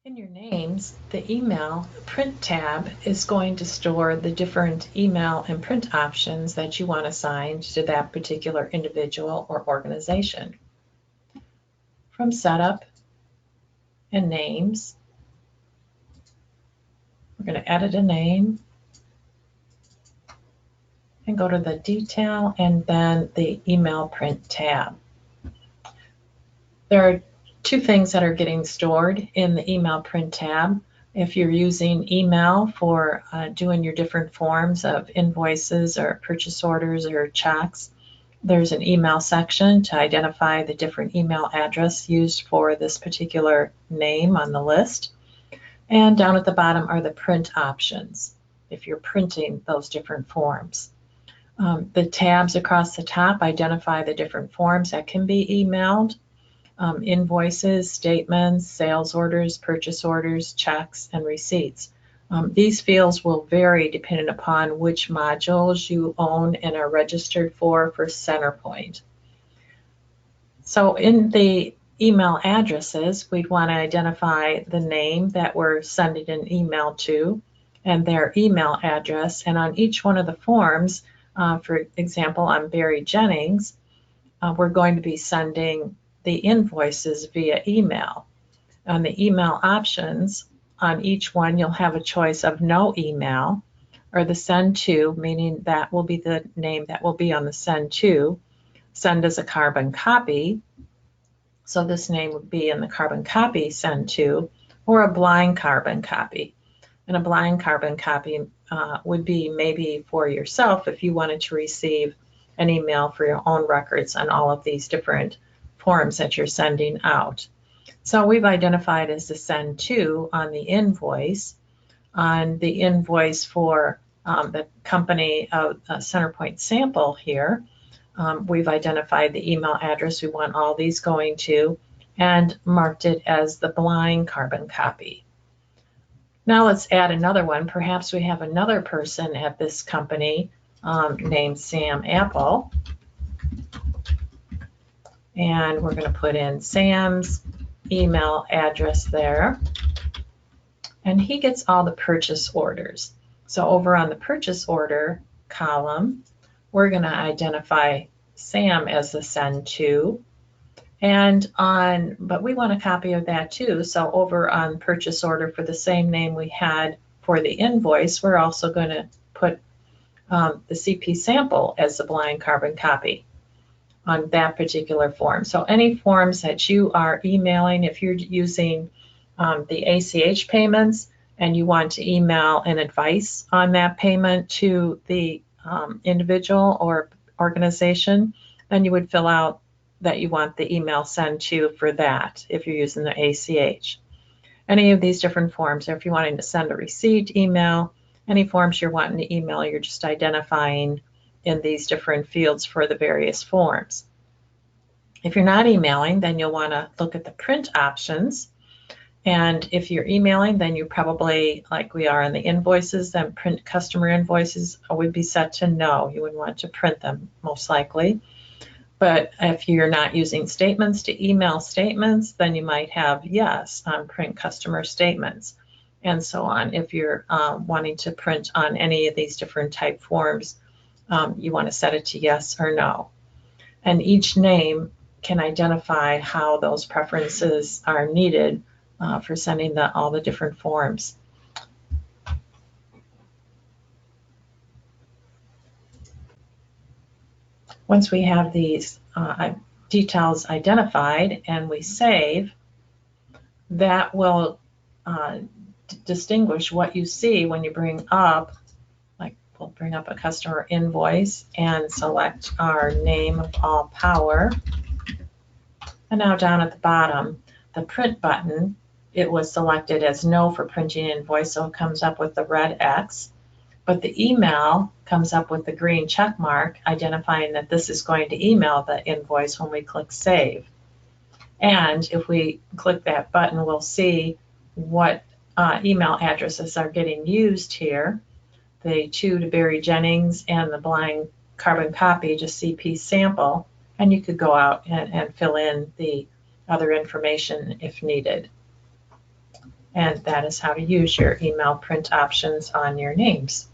In your names, the email print tab is going to store the different email and print options that you want assigned to that particular individual or organization. From Setup and Names, we're going to edit a name and go to the Detail and then the Email Print tab. There are two things that are getting stored in the Email Print tab. If you're using email for doing your different forms of invoices or purchase orders or checks, there's an email section to identify the different email address used for this particular name on the list. And down at the bottom are the print options if you're printing those different forms. The tabs across the top identify the different forms that can be emailed. Invoices, statements, sales orders, purchase orders, checks, and receipts. These fields will vary depending upon which modules you own and are registered for CenterPoint. So in the email addresses, we'd want to identify the name that we're sending an email to and their email address. And on each one of the forms, for example, on Barry Jennings, we're going to be sending the invoices via email. On the email options, on each one you'll have a choice of no email or the send to, meaning that will be the name that will be on the send to. Send as a carbon copy, so this name would be in the carbon copy send to, or a blind carbon copy. And a blind carbon copy would be maybe for yourself if you wanted to receive an email for your own records on all of these different forms that you're sending out. So we've identified as the send to on the invoice. On the invoice for the company of CenterPoint sample here, we've identified the email address we want all these going to and marked it as the blind carbon copy. Now let's add another one. Perhaps we have another person at this company named Sam Apple. And we're going to put in Sam's email address there. And he gets all the purchase orders. So over on the purchase order column, we're going to identify Sam as the send to. But we want a copy of that too. So over on purchase order for the same name we had for the invoice, we're also going to put the CP sample as the blind carbon copy on that particular form. So any forms that you are emailing, if you're using the ACH payments and you want to email an advice on that payment to the individual or organization, then you would fill out that you want the email sent to for that if you're using the ACH. Any of these different forms, or if you're wanting to send a receipt email, any forms you're wanting to email, you're just identifying in these different fields for the various forms. If you're not emailing, then you'll want to look at the print options. And if you're emailing, then you probably, like we are in the invoices, then print customer invoices would be set to no. You wouldn't want to print them, most likely. But if you're not using statements to email statements, then you might have yes on print customer statements and so on. If you're wanting to print on any of these different type forms, you want to set it to yes or no. And each name can identify how those preferences are needed for sending all the different forms. Once we have these details identified and we save, that will distinguish what you see when you bring up, like we'll bring up a customer invoice and select our name of all power. And now down at the bottom, the print button, it was selected as no for printing invoice, so it comes up with the red X. But the email comes up with the green check mark, identifying that this is going to email the invoice when we click Save. And if we click that button, we'll see what email addresses are getting used here. The two to Barry Jennings and the blind carbon copy, just CP sample. And you could go out and fill in the other information if needed. And that is how to use your email print options on your names.